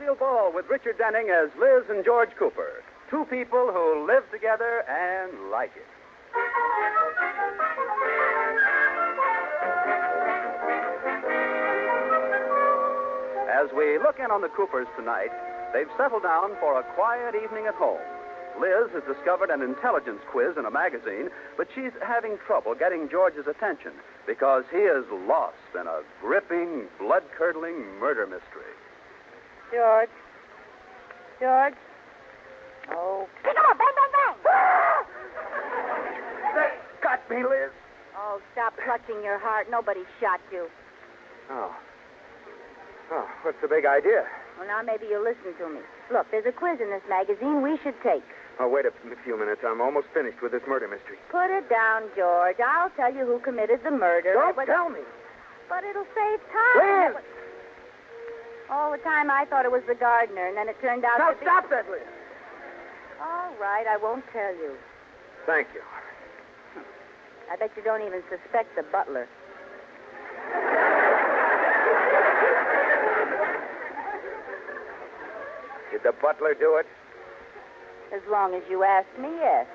Lucille Ball with Richard Denning as Liz and George Cooper. Two people who live together and like it. As we look in on the Coopers tonight, they've settled down for a quiet evening at home. Liz has discovered an intelligence quiz in a magazine, but she's having trouble getting George's attention because he is lost in a gripping, blood-curdling murder mystery. George. George. Oh. Pick him up. Bang, bang, bang. They got me, Liz. Oh, stop clutching your heart. Nobody shot you. Oh, what's the big idea? Well, now maybe you'll listen to me. Look, there's a quiz in this magazine we should take. Oh, wait a few minutes. I'm almost finished with this murder mystery. Put it down, George. I'll tell you who committed the murder. Don't tell me. But it'll save time. Liz! All the time I thought it was the gardener, and then it turned out Now, to be... stop that, Liz. All right, I won't tell you. Thank you. I bet you don't even suspect the butler. Did the butler do it? As long as you ask me, yes.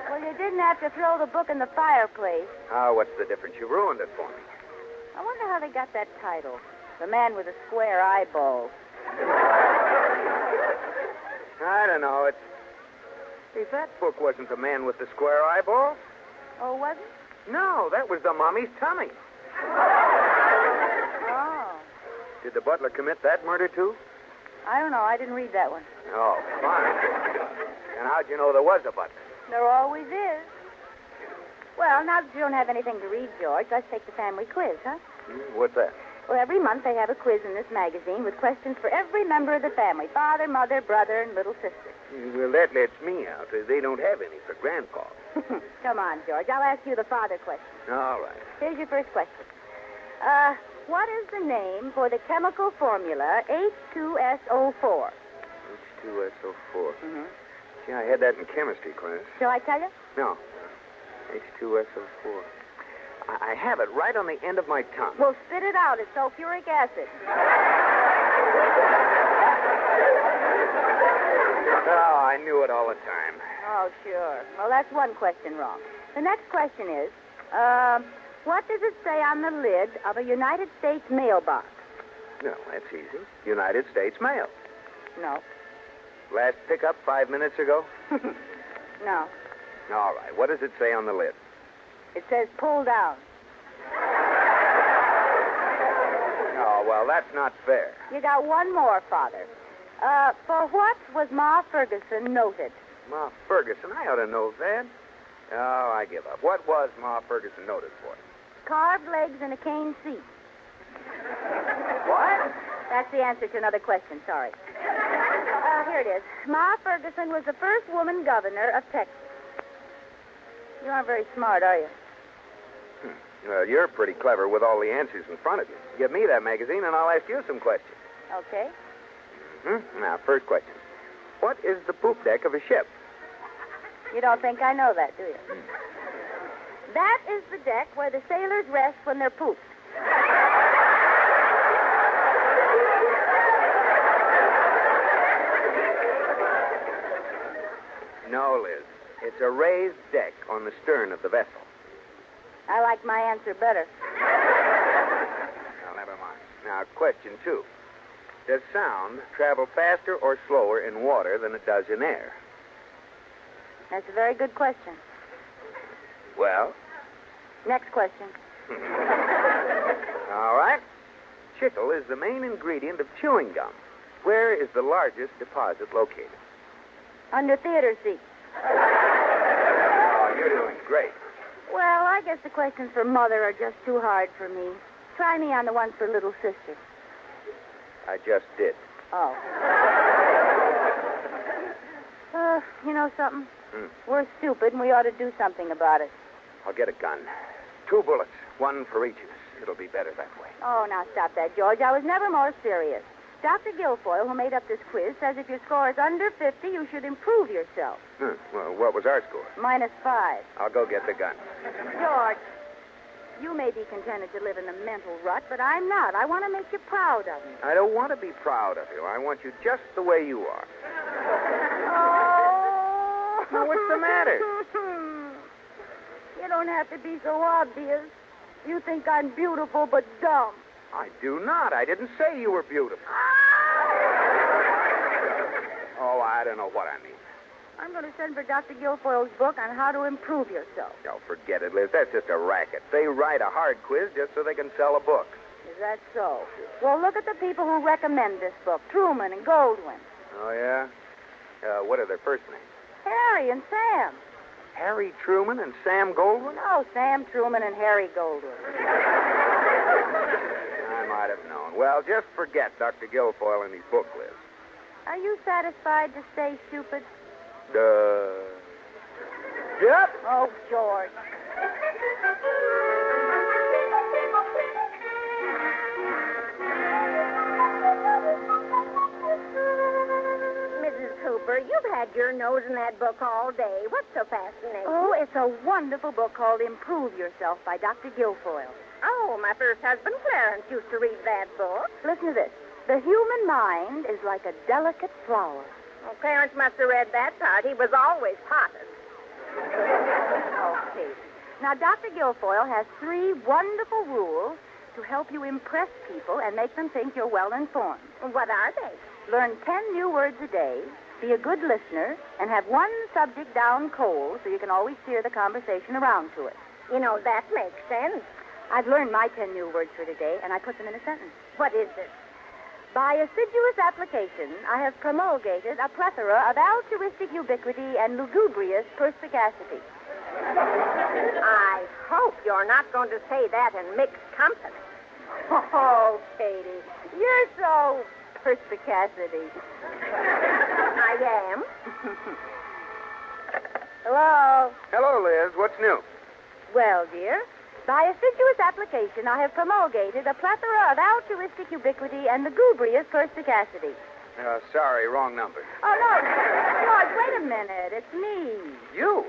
Well, you didn't have to throw the book in the fireplace. Oh, what's the difference? You ruined it for me. I wonder how they got that title. The Man with the Square Eyeballs. I don't know. See, that book wasn't The Man with the Square Eyeballs. Oh, was it? No, that was The Mummy's Tummy. Oh. Did the butler commit that murder, too? I don't know. I didn't read that one. Oh, fine. And how'd you know there was a butler? There always is. Well, now that you don't have anything to read, George, let's take the family quiz, huh? What's that? Well, every month they have a quiz in this magazine with questions for every member of the family. Father, mother, brother, and little sister. Well, that lets me out. They don't have any for Grandpa. Come on, George. I'll ask you the father question. All right. Here's your first question. What is the name for the chemical formula H2SO4? H2SO4. Mm-hmm. Yeah, I had that in chemistry class. Shall I tell you? No. H2SO4. I have it right on the end of my tongue. Well, spit it out. It's sulfuric acid. Oh, I knew it all the time. Oh, sure. Well, that's one question wrong. The next question is, what does it say on the lid of a United States mailbox? No, that's easy. United States Mail. No. Last pickup 5 minutes ago? No. All right. What does it say on the lid? It says pull down. Oh, well, that's not fair. You got one more, Father. For what was Ma Ferguson noted? Ma Ferguson? I ought to know that. Oh, I give up. What was Ma Ferguson noted for? Carved legs and a cane seat. What? That's the answer to another question. Sorry. Here it is. Ma Ferguson was the first woman governor of Texas. You aren't very smart, are you? Well, you're pretty clever with all the answers in front of you. Give me that magazine, and I'll ask you some questions. Okay. Now, first question. What is the poop deck of a ship? You don't think I know that, do you? That is the deck where the sailors rest when they're pooped. No, Liz. It's a raised deck on the stern of the vessel. I like my answer better. Now, never mind. Now, question 2. Does sound travel faster or slower in water than it does in air? That's a very good question. Well? Next question. All right. Chicle is the main ingredient of chewing gum. Where is the largest deposit located? Under theater seats. Oh, you're doing great. Well, I guess the questions for Mother are just too hard for me. Try me on the ones for little sister. I just did. Oh. You know something? We're stupid, and we ought to do something about it. I'll get a gun. 2 bullets, 1 for each of us. It'll be better that way. Oh, now stop that, George. I was never more serious. Dr. Guilfoyle, who made up this quiz, says if your score is under 50, you should improve yourself. Well, what was our score? -5. I'll go get the gun. George. You may be contented to live in a mental rut, but I'm not. I want to make you proud of me. I don't want to be proud of you. I want you just the way you are. Oh. Now, what's the matter? You don't have to be so obvious. You think I'm beautiful but dumb. I do not. I didn't say you were beautiful. Oh, I don't know what I mean. I'm going to send for Dr. Guilfoyle's book on how to improve yourself. Oh, forget it, Liz. That's just a racket. They write a hard quiz just so they can sell a book. Is that so? Well, look at the people who recommend this book. Truman and Goldwyn. Oh, yeah? What are their first names? Harry and Sam. Harry Truman and Sam Goldwyn? No, Sam Truman and Harry Goldwyn. I might have known. Well, just forget Dr. Guilfoyle and his book, Liz. Are you satisfied to stay stupid? Yep. Oh, George. Mrs. Cooper, you've had your nose in that book all day. What's so fascinating? Oh, it's a wonderful book called Improve Yourself by Dr. Guilfoyle. Oh, my first husband, Clarence, used to read that book. Listen to this. The human mind is like a delicate flower. Well, Clarence must have read that part. He was always potted. Okay. Now, Dr. Guilfoyle has 3 wonderful rules to help you impress people and make them think you're well informed. What are they? Learn 10 new words a day, be a good listener, and have one subject down cold so you can always steer the conversation around to it. You know, that makes sense. I've learned my 10 new words for today, and I put them in a sentence. What is it? By assiduous application, I have promulgated a plethora of altruistic ubiquity and lugubrious perspicacity. I hope you're not going to say that in mixed company. Oh, Katie, you're so perspicacity. I am. Hello? Hello, Liz. What's new? Well, dear, by assiduous application, I have promulgated a plethora of altruistic ubiquity and lugubrious perspicacity. Sorry, wrong number. Oh, no. George, wait a minute. It's me. You?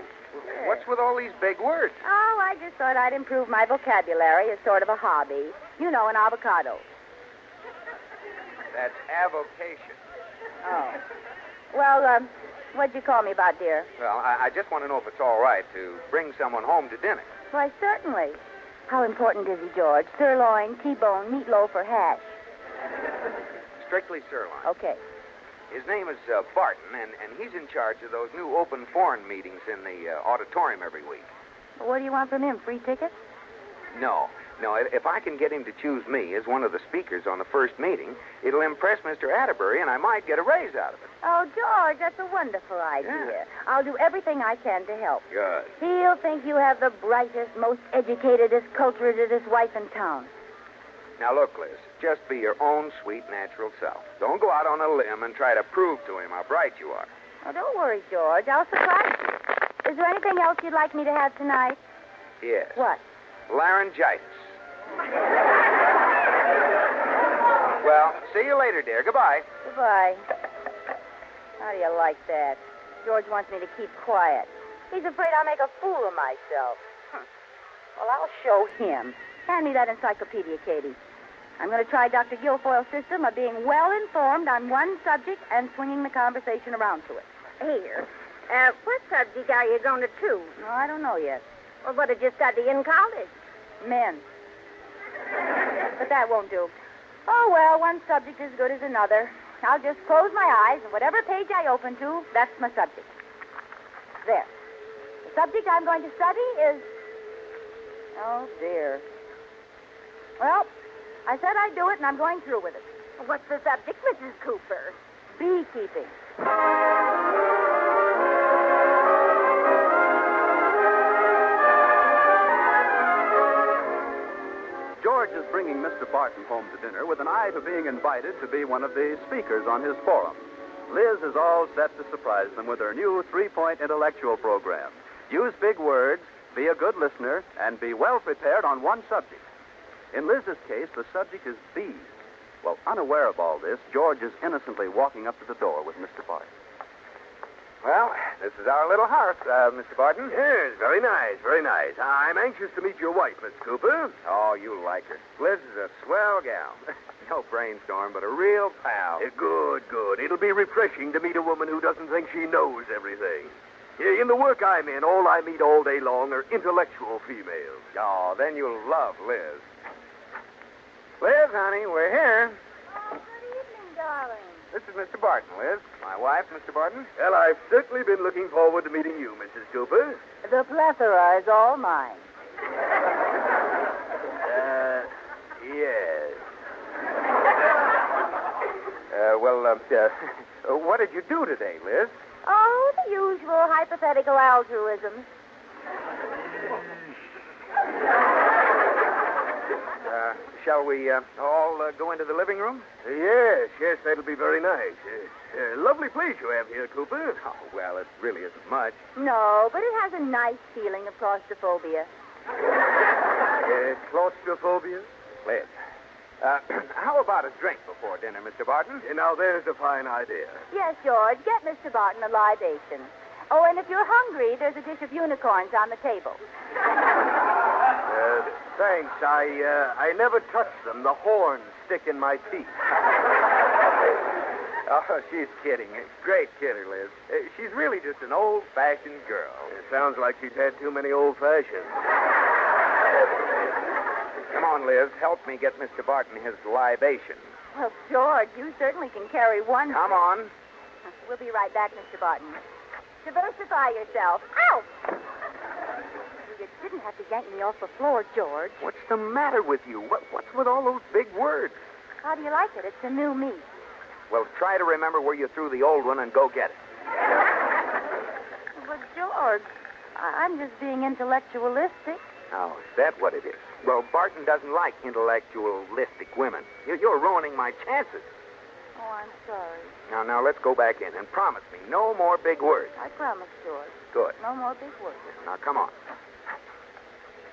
What's with all these big words? Oh, I just thought I'd improve my vocabulary as sort of a hobby. You know, an avocado. That's avocation. Oh. Well, what'd you call me about, dear? Well, I just want to know if it's all right to bring someone home to dinner. Why, certainly. How important is he, George? Sirloin, T-bone, meatloaf, or hash? Strictly sirloin. Okay. His name is Barton, and he's in charge of those new open foreign meetings in the auditorium every week. Well, what do you want from him? Free tickets? No. If I can get him to choose me as one of the speakers on the first meeting, it'll impress Mr. Atterbury, and I might get a raise out of it. Oh, George, that's a wonderful idea. Yeah. I'll do everything I can to help. Good. He'll think you have the brightest, most educatedest, culturedest wife in town. Now, look, Liz, just be your own sweet, natural self. Don't go out on a limb and try to prove to him how bright you are. Oh, don't worry, George. I'll surprise you. Is there anything else you'd like me to have tonight? Yes. What? Laryngitis. Well, see you later, dear. Goodbye. Goodbye. How do you like that? George wants me to keep quiet. He's afraid I'll make a fool of myself. Well, I'll show him. Hand me that encyclopedia, Katie. I'm going to try Dr. Guilfoyle's system of being well informed on one subject and swinging the conversation around to it. Here. What subject are you going to choose? No, I don't know yet. Well, what did you study in college? Men. But that won't do. Oh, well, one subject is as good as another. I'll just close my eyes, and whatever page I open to, that's my subject. There. The subject I'm going to study is... Oh, dear. Well, I said I'd do it, and I'm going through with it. What's the subject, Mrs. Cooper? Beekeeping. George is bringing Mr. Barton home to dinner with an eye to being invited to be one of the speakers on his forum. Liz is all set to surprise them with her new 3-point intellectual program. Use big words, be a good listener, and be well prepared on one subject. In Liz's case, the subject is bees. Well, unaware of all this, George is innocently walking up to the door with Mr. Barton. Well, This is our little hearth, Mr. Barton. Yes, very nice, very nice. I'm anxious to meet your wife, Miss Cooper. Oh, you'll like her. Liz is a swell gal. No brainstorm, but a real pal. Good, good. It'll be refreshing to meet a woman who doesn't think she knows everything. In the work I'm in, all I meet all day long are intellectual females. Oh, then you'll love Liz. Liz, honey, we're here. Oh, good evening, darling. This is Mr. Barton, Liz. My wife, Mr. Barton. Well, I've certainly been looking forward to meeting you, Mrs. Cooper. The plethora is all mine. Yes. What did you do today, Liz? Oh, the usual hypothetical altruisms. Shall we all go into the living room? Yes, that'll be very nice. Lovely place you have here, Cooper. Oh, well, it really isn't much. No, but it has a nice feeling of claustrophobia. Claustrophobia? Liz, how about a drink before dinner, Mr. Barton? Now, there's a fine idea. Yes, George, get Mr. Barton a libation. Oh, and if you're hungry, there's a dish of unicorns on the table. Thanks. I never touch them. The horns stick in my teeth. Oh, she's kidding. Great kidder, Liz. She's really just an old-fashioned girl. It sounds like she's had too many old-fashions. Come on, Liz. Help me get Mr. Barton his libation. Well, George, you certainly can carry one. Come on. We'll be right back, Mr. Barton. Diversify yourself. Ow! You didn't have to yank me off the floor, George. What's the matter with you? What's with all those big words? How do you like it? It's a new me. Well, try to remember where you threw the old one and go get it. But, George, I'm just being intellectualistic. Oh, is that what it is? Well, Barton doesn't like intellectualistic women. You're ruining my chances. Oh, I'm sorry. Now, let's go back in and promise me no more big words. I promise, George. Good. No more big words. Now, come on.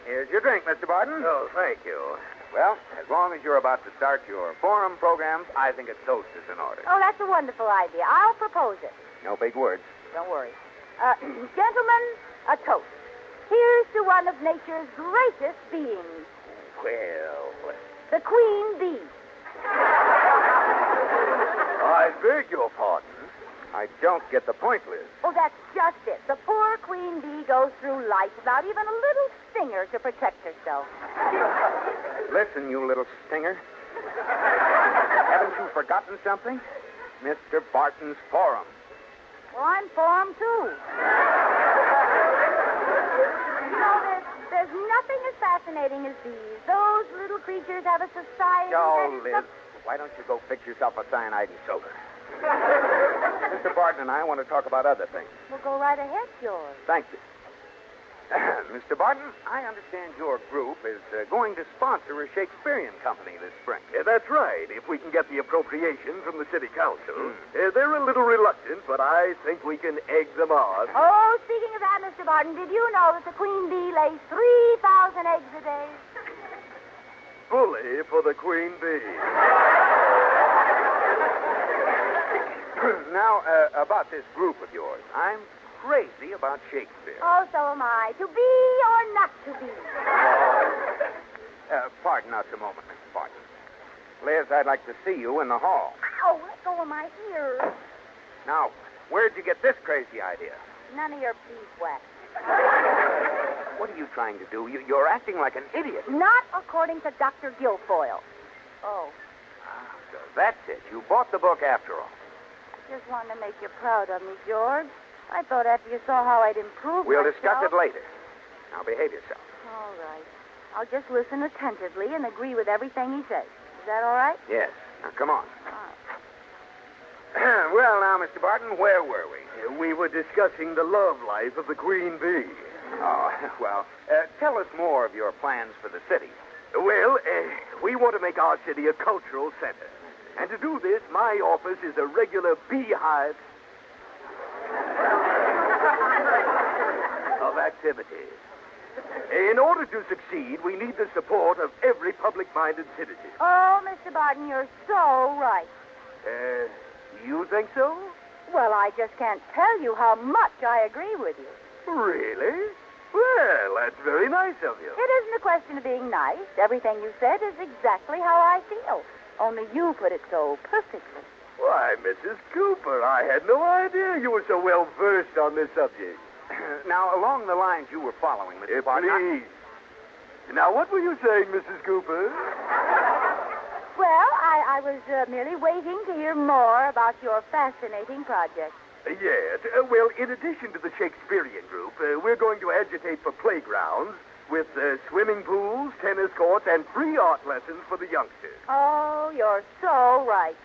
Here's your drink, Mr. Barton. Oh, thank you. Well, as long as you're about to start your forum programs, I think a toast is in order. Oh, that's a wonderful idea. I'll propose it. No big words. Don't worry. Gentlemen, a toast. Here's to one of nature's greatest beings. Well, The queen bee. I beg your pardon. I don't get the point, Liz. Oh, that's just it. The poor queen bee goes through life without even a little stinger to protect herself. Listen, you little stinger. Haven't you forgotten something? Mr. Barton's forum. Well, I'm for 'em, too. You know, there's nothing as fascinating as bees. Those little creatures have a society. Oh, that is Liz, why don't you go fix yourself a cyanide and soda? Mr. Barton and I want to talk about other things. Well, go right ahead, George. Thank you. Mr. Barton, I understand your group is going to sponsor a Shakespearean company this spring. That's right, if we can get the appropriation from the city council. They're a little reluctant, but I think we can egg them on. Oh, speaking of that, Mr. Barton, did you know that the queen bee lays 3,000 eggs a day? Bully for the queen bee. Now, about this group of yours. I'm crazy about Shakespeare. Oh, so am I. To be or not to be? Pardon us a moment, Mr. Barton. Liz, I'd like to see you in the hall. Ow, let go of my ear. Now, where'd you get this crazy idea? None of your beeswax. What are you trying to do? You're acting like an idiot. Not according to Dr. Guilfoyle. Oh, So that's it. You bought the book after all. I just wanted to make you proud of me, George. I thought after you saw how I'd improved We'll myself... discuss it later. Now, behave yourself. All right. I'll just listen attentively and agree with everything he says. Is that all right? Yes. Now, come on. All Well, now, Mr. Barton, where were we? We were discussing the love life of the queen bee. Oh, well, tell us more of your plans for the city. Well, we want to make our city a cultural center. And to do this, my office is a regular beehive of activities. In order to succeed, we need the support of every public-minded citizen. Oh, Mr. Barton, you're so right. You think so? Well, I just can't tell you how much I agree with you. Really? Well, that's very nice of you. It isn't a question of being nice. Everything you said is exactly how I feel. Only you put it so perfectly. Why, Mrs. Cooper, I had no idea you were so well versed on this subject. Now, along the lines you were following, Mr. Barton. Please. Now, what were you saying, Mrs. Cooper? Well, I was merely waiting to hear more about your fascinating project. Yes. Well, in addition to the Shakespearean group, we're going to agitate for playgrounds with swimming pools, tennis courts, and free art lessons for the youngsters. Oh, you're so right.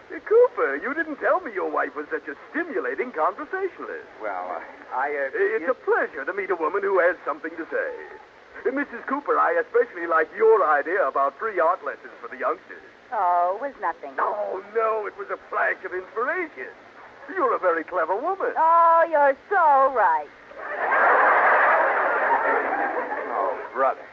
Cooper, you didn't tell me your wife was such a stimulating conversationalist. Well, It's a pleasure to meet a woman who has something to say. Mrs. Cooper, I especially like your idea about free art lessons for the youngsters. Oh, it was nothing. Oh, no, it was a flash of inspiration. You're a very clever woman. Oh, you're so right. Oh, brother.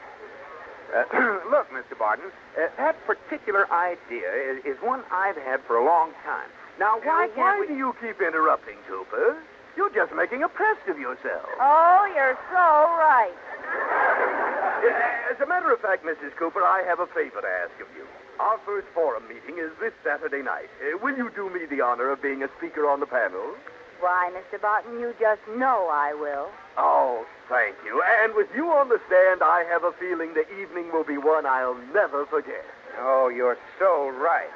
Look, Mr. Barton, that particular idea is one I've had for a long time. Now, why do you keep interrupting, Cooper? You're just making a pest of yourself. Oh, you're so right. As a matter of fact, Mrs. Cooper, I have a favor to ask of you. Our first forum meeting is this Saturday night. Will you do me the honor of being a speaker on the panel? Why, Mr. Barton, you just know I will. Oh, thank you. And with you on the stand, I have a feeling the evening will be one I'll never forget. Oh, you're so right.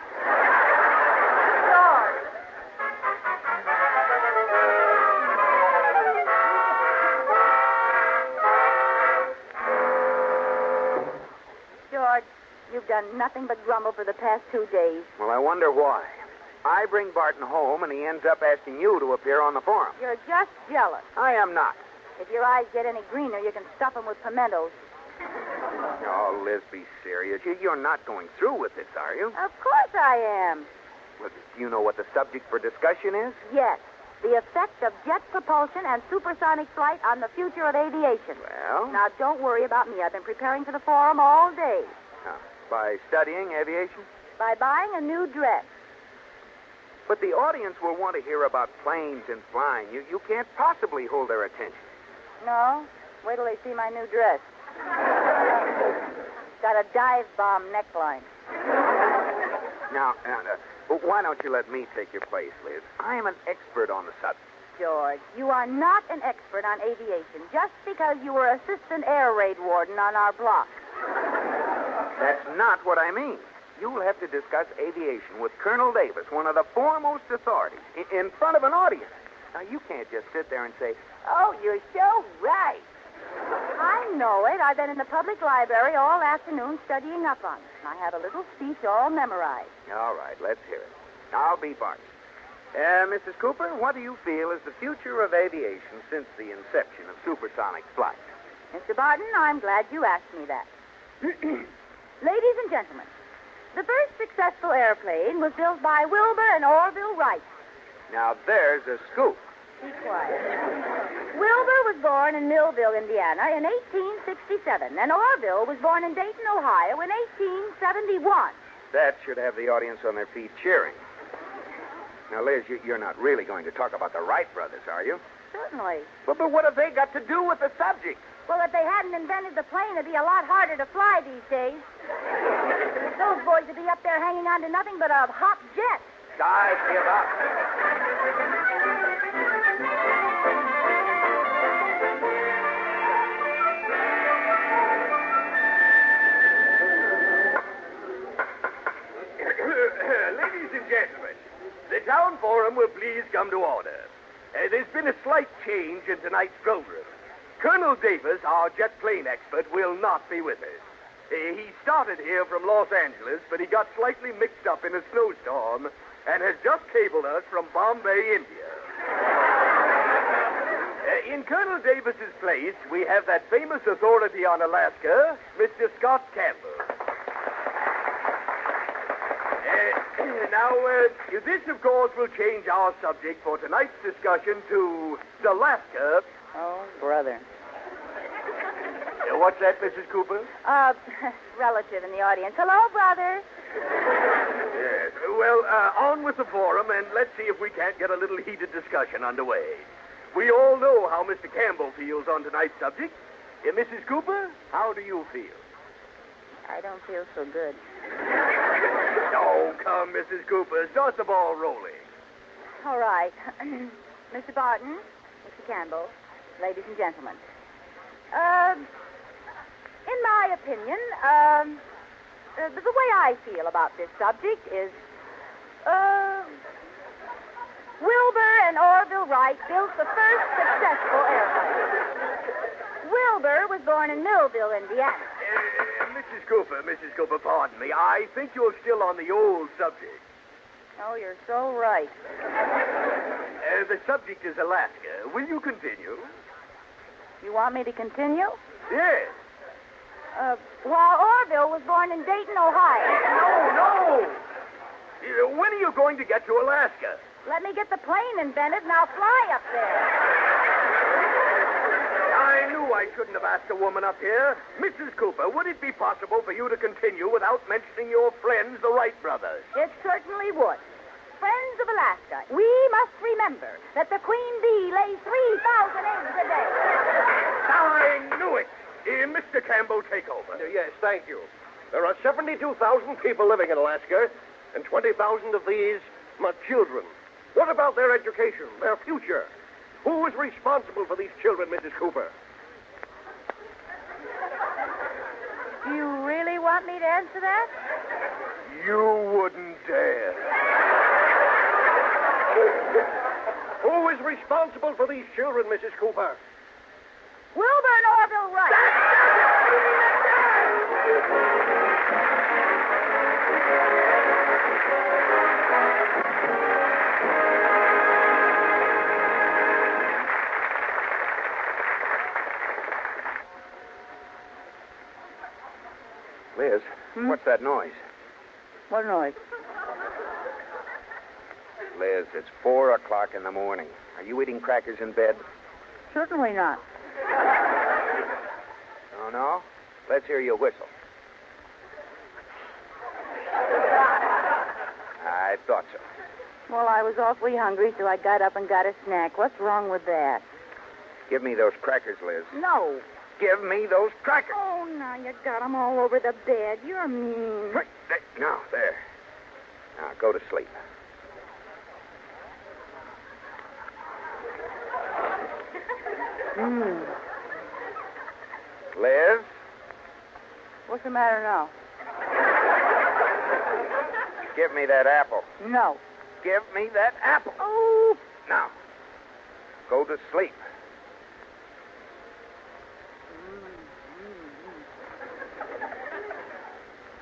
George, you've done nothing but grumble for the past 2 days. Well, I wonder why. I bring Barton home, and he ends up asking you to appear on the forum. You're just jealous. I am not. If your eyes get any greener, you can stuff them with pimentos. Oh, Liz, be serious. You're not going through with this, are you? Of course I am. Well, do you know what the subject for discussion is? Yes. The effect of jet propulsion and supersonic flight on the future of aviation. Well? Now, don't worry about me. I've been preparing for the forum all day. By studying aviation? By buying a new dress. But the audience will want to hear about planes and flying. You can't possibly hold their attention. No? Wait till they see my new dress. Got a dive bomb neckline. Now, why don't you let me take your place, Liz? I am an expert on the subject. George, you are not an expert on aviation just because you were assistant air raid warden on our block. That's not what I mean. You will have to discuss aviation with Colonel Davis, one of the foremost authorities, in front of an audience. Now, you can't just sit there and say, "Oh, you're so right." I know it. I've been in the public library all afternoon studying up on it. I have a little speech all memorized. All right, let's hear it. I'll be Barton. Mrs. Cooper, what do you feel is the future of aviation since the inception of supersonic flight? Mr. Barton, I'm glad you asked me that. Ladies and gentlemen, the first successful airplane was built by Wilbur and Orville Wright. Now, there's a scoop. Be quiet. Wilbur was born in Millville, Indiana in 1867, and Orville was born in Dayton, Ohio in 1871. That should have the audience on their feet cheering. Now, Liz, you're not really going to talk about the Wright brothers, are you? Certainly. But what have they got to do with the subject? Well, if they hadn't invented the plane, it'd be a lot harder to fly these days. Those boys would be up there hanging on to nothing but a hot jet. I give up. Ladies and gentlemen, the town forum will please come to order. There's been a slight change in tonight's program. Colonel Davis, our jet plane expert, will not be with us. He started here from Los Angeles, but he got slightly mixed up in a snowstorm and has just cabled us from Bombay, India. In Colonel Davis's place, we have that famous authority on Alaska, Mr. Scott Campbell. Now, this, of course, will change our subject for tonight's discussion to Alaska. Oh, brother. What's that, Mrs. Cooper? Relative in the audience. Hello, brother. Yes. Well, on with the forum, and let's see if we can't get a little heated discussion underway. We all know how Mr. Campbell feels on tonight's subject. Mrs. Cooper, how do you feel? I don't feel so good. Oh, come, Mrs. Cooper. Start the ball rolling. All right. Mr. Barton, Mr. Campbell, ladies and gentlemen. In my opinion, the way I feel about this subject is, Wilbur and Orville Wright built the first successful airplane. Wilbur was born in Millville, Indiana. Mrs. Cooper, pardon me. I think you're still on the old subject. Oh, you're so right. The subject is Alaska. Will you continue? You want me to continue? Yes. While Orville was born in Dayton, Ohio. No! When are you going to get to Alaska? Let me get the plane invented, and I'll fly up there. I knew I shouldn't have asked a woman up here. Mrs. Cooper, would it be possible for you to continue without mentioning your friends, the Wright brothers? It certainly would. Friends of Alaska, we must remember that the queen bee lays 3,000 eggs a day. I knew it. Mr. Campbell, take over. Yes, thank you. There are 72,000 people living in Alaska, and 20,000 of these are children. What about their education, their future? Who is responsible for these children, Mrs. Cooper? Do you really want me to answer that? You wouldn't dare. Who is responsible for these children, Mrs. Cooper? Wilbur and Orville Wright. Liz, what's that noise? What noise? Liz, it's 4 o'clock in the morning. Are you eating crackers in bed? Certainly not. Oh, no? Let's hear you whistle. I thought so. Well, I was awfully hungry, so I got up and got a snack. What's wrong with that? Give me those crackers, Liz. No. Give me those crackers. Oh, now you got them all over the bed. You're mean. Right. Now, there. Now, go to sleep. Liz? What's the matter now? Give me that apple. No. Give me that apple. Oh. Now, go to sleep.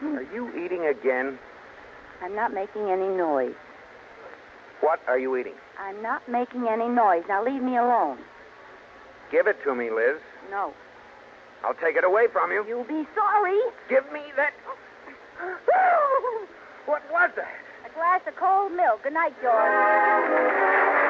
Are you eating again? I'm not making any noise. What are you eating? I'm not making any noise. Now leave me alone. Give it to me, Liz. No. I'll take it away from you. You'll be sorry. Give me that. What was that? A glass of cold milk. Good night, George.